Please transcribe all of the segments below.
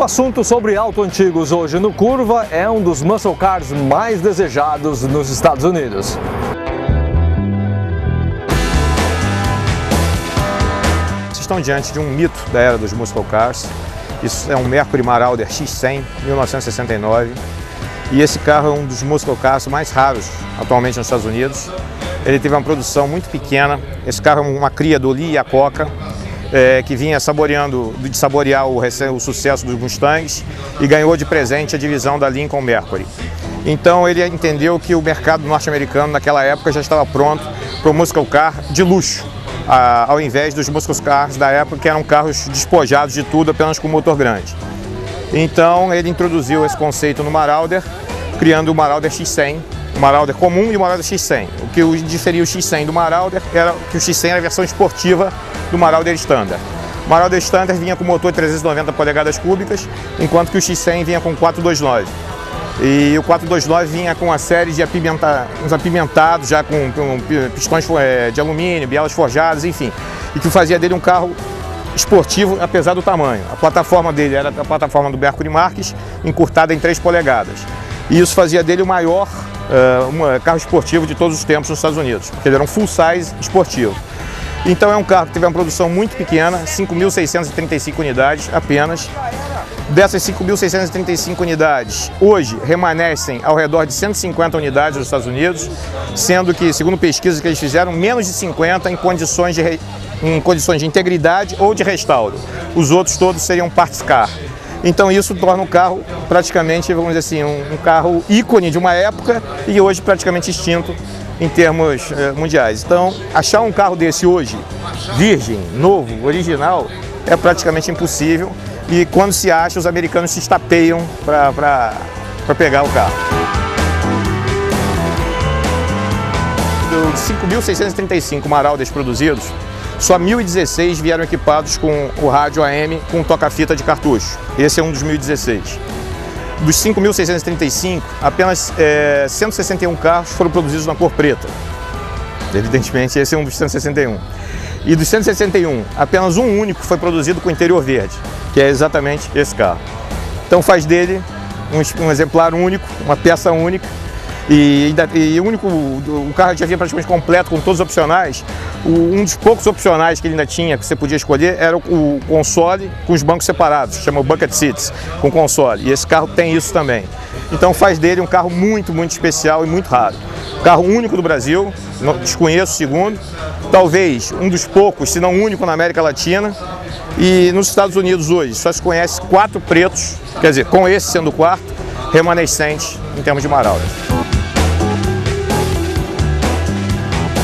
O assunto sobre auto antigos hoje no Curva é um dos muscle cars mais desejados nos Estados Unidos. Vocês estão diante de um mito da era dos muscle cars. Isso é um Mercury Marauder X100, 1969. E esse carro é um dos muscle cars mais raros atualmente nos Estados Unidos. Ele teve uma produção muito pequena. Esse carro é uma cria do Lee Iacocca, que vinha saborear o sucesso dos Mustangs e ganhou de presente a divisão da Lincoln Mercury. Então ele entendeu que o mercado norte-americano naquela época já estava pronto para o muscle car de luxo, ao invés dos muscle cars da época, que eram carros despojados de tudo, apenas com motor grande. Então ele introduziu esse conceito no Marauder, criando o Marauder X100, o Marauder comum e o Marauder X100. O que diferia o X100 do Marauder era que o X100 era a versão esportiva do Marauder Standard. O Marauder Standard vinha com motor de 390 polegadas cúbicas, enquanto que o X100 vinha com 429. E o 429 vinha com uma série de uns apimentados, já com pistões de alumínio, bielas forjadas, enfim. E que fazia dele um carro esportivo, apesar do tamanho. A plataforma dele era a plataforma do Mercury Marques, encurtada em 3 polegadas. E isso fazia dele o maior carro esportivo de todos os tempos nos Estados Unidos, porque ele era um full-size esportivo. Então é um carro que teve uma produção muito pequena, 5.635 unidades apenas. Dessas 5.635 unidades, hoje remanescem ao redor de 150 unidades nos Estados Unidos, sendo que, segundo pesquisas que eles fizeram, menos de 50 em condições de integridade ou de restauro. Os outros todos seriam parts car. Então isso torna o carro praticamente, vamos dizer assim, um carro ícone de uma época e hoje praticamente extinto em termos mundiais. Então, achar um carro desse hoje, virgem, novo, original, é praticamente impossível. E quando se acha, os americanos se estapeiam para pegar o carro. Dos 5.635 Marauders produzidos, só 1.016 vieram equipados com o rádio AM com toca-fita de cartucho. Esse é um dos 1.016. Dos 5.635, apenas 161 carros foram produzidos na cor preta. Evidentemente, esse é um dos 161. E dos 161, apenas um único foi produzido com interior verde, que é exatamente esse carro. Então faz dele um exemplar único, uma peça única. E o carro já vinha praticamente completo, com todos os opcionais. Um dos poucos opcionais que ele ainda tinha, que você podia escolher, era o console com os bancos separados, chama o Bucket Seats, com console. E esse carro tem isso também. Então faz dele um carro muito, muito especial e muito raro. Carro único do Brasil, desconheço o segundo. Talvez um dos poucos, se não único, na América Latina. E nos Estados Unidos hoje só se conhece 4 pretos, quer dizer, com esse sendo o quarto, remanescentes em termos de Marauder.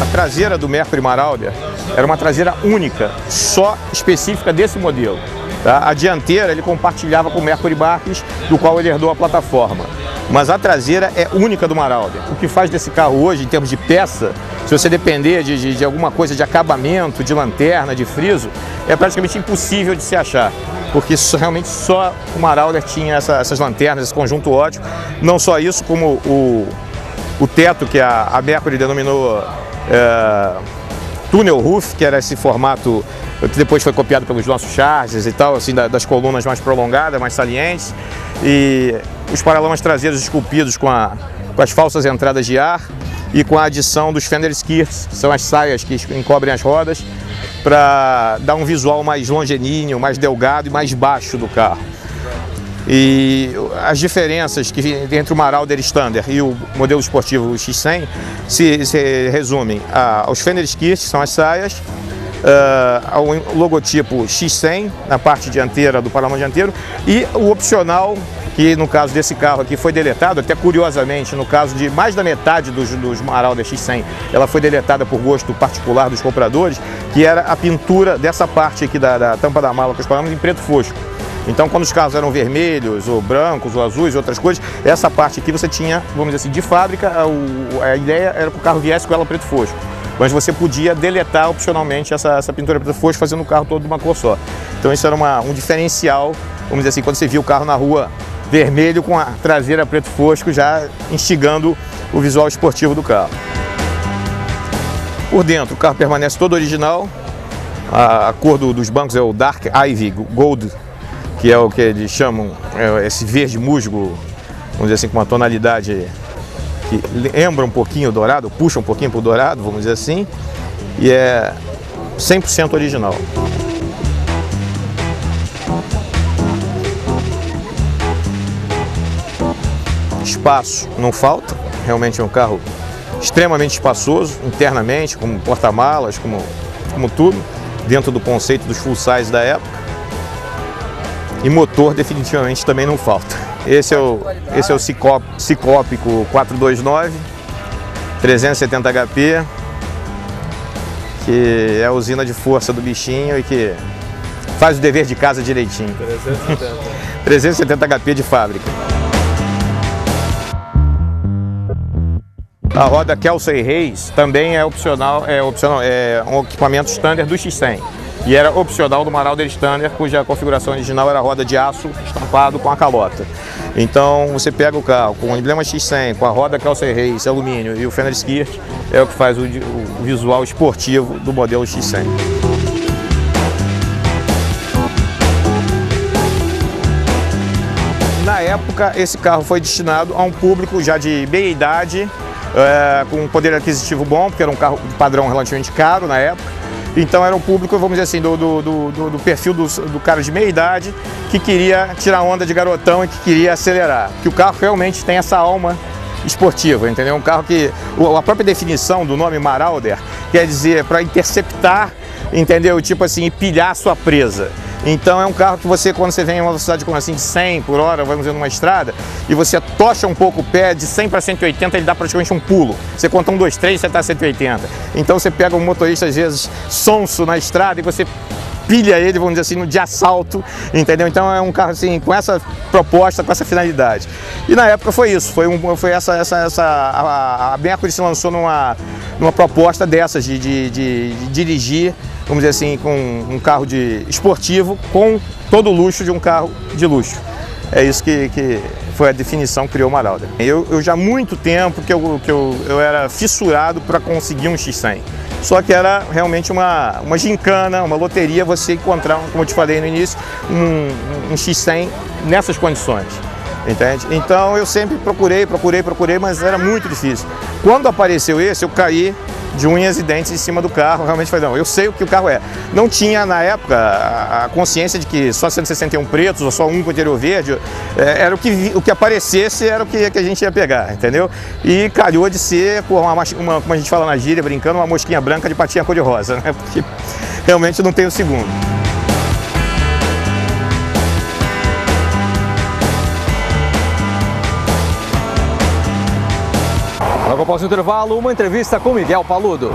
A traseira do Mercury Marauder era uma traseira única, só específica desse modelo. Tá? A dianteira ele compartilhava com o Mercury Marques, do qual ele herdou a plataforma. Mas a traseira é única do Marauder. O que faz desse carro hoje, em termos de peça, se você depender de alguma coisa de acabamento, de lanterna, de friso, é praticamente impossível de se achar. Porque realmente só o Marauder tinha essas lanternas, esse conjunto ótico. Não só isso, como o teto que a Mercury denominou Tunnel Roof, que era esse formato que depois foi copiado pelos nossos Chargers e tal, assim, das colunas mais prolongadas, mais salientes. E os paralamas traseiros esculpidos com as falsas entradas de ar e com a adição dos fender skirts, que são as saias que encobrem as rodas, para dar um visual mais longilíneo, mais delgado e mais baixo do carro. E as diferenças entre o Marauder Standard e o modelo esportivo X100 se resumem aos fender skirts, que são as saias, ao logotipo X100 na parte dianteira do paralama dianteiro e o opcional, que no caso desse carro aqui foi deletado, até curiosamente, no caso de mais da metade dos Marauder X100, ela foi deletada por gosto particular dos compradores, que era a pintura dessa parte aqui da tampa da mala com os paralamas em preto fosco. Então, quando os carros eram vermelhos, ou brancos, ou azuis, outras cores, essa parte aqui você tinha, vamos dizer assim, de fábrica, a ideia era que o carro viesse com ela preto fosco. Mas você podia deletar opcionalmente essa pintura preto fosco, fazendo o carro todo de uma cor só. Então isso era um diferencial, vamos dizer assim, quando você via o carro na rua vermelho com a traseira preto fosco, já instigando o visual esportivo do carro. Por dentro, o carro permanece todo original. A cor dos bancos é o Dark Ivy Gold, que é o que eles chamam esse verde musgo, vamos dizer assim, com uma tonalidade que lembra um pouquinho o dourado, puxa um pouquinho para o dourado, vamos dizer assim, e é 100% original. Espaço não falta, realmente é um carro extremamente espaçoso, internamente, como porta-malas, como tudo, dentro do conceito dos full size da época. E motor definitivamente também não falta. Esse é o Ciclópico 429, 370 HP, que é a usina de força do bichinho e que faz o dever de casa direitinho. 370 HP de fábrica. A roda Kelsey Hayes também é opcional, é um equipamento standard do X100. E era opcional do Marauder Standard, cuja configuração original era roda de aço estampado com a calota. Então você pega o carro com o emblema X100, com a roda Kelsey Hayes, alumínio e o Fender Skirt, é o que faz o visual esportivo do modelo X100. Na época, esse carro foi destinado a um público já de meia idade, com um poder aquisitivo bom, porque era um carro de padrão relativamente caro na época. Então era um público, vamos dizer assim, do perfil do cara de meia idade que queria tirar onda de garotão e que queria acelerar. Que o carro realmente tem essa alma esportiva, entendeu? Um carro que a própria definição do nome Marauder quer dizer para interceptar, entendeu? Tipo assim, e pilhar a sua presa. Então é um carro que você, quando você vem em uma velocidade como assim de 100 por hora, vamos dizer, numa estrada, e você tocha um pouco o pé, de 100 para 180 ele dá praticamente um pulo. Você conta 1, 2, 3, você está a 180. Então você pega um motorista, às vezes, sonso na estrada e você pilha ele, vamos dizer assim, de assalto, entendeu? Então é um carro assim, com essa proposta, com essa finalidade. E na época foi isso, a Mercury se lançou numa proposta dessas, de dirigir, vamos dizer assim, com um carro esportivo com todo o luxo de um carro de luxo. É isso que foi a definição que criou o Marauder. Eu já há muito tempo que eu era fissurado para conseguir um X100. Só que era realmente uma gincana, uma loteria você encontrar, como eu te falei no início, um X100 nessas condições. Entende? Então eu sempre procurei, mas era muito difícil. Quando apareceu esse, eu caí de unhas e dentes em cima do carro, realmente falei, não, eu sei o que o carro é. Não tinha na época a consciência de que só 161 pretos ou só um com interior verde, era o que aparecesse, era o que a gente ia pegar, entendeu? E calhou de ser, como a gente fala na gíria, brincando, uma mosquinha branca de patinha cor-de-rosa, né? Porque realmente não tem o segundo. Logo após o intervalo, uma entrevista com Miguel Paludo.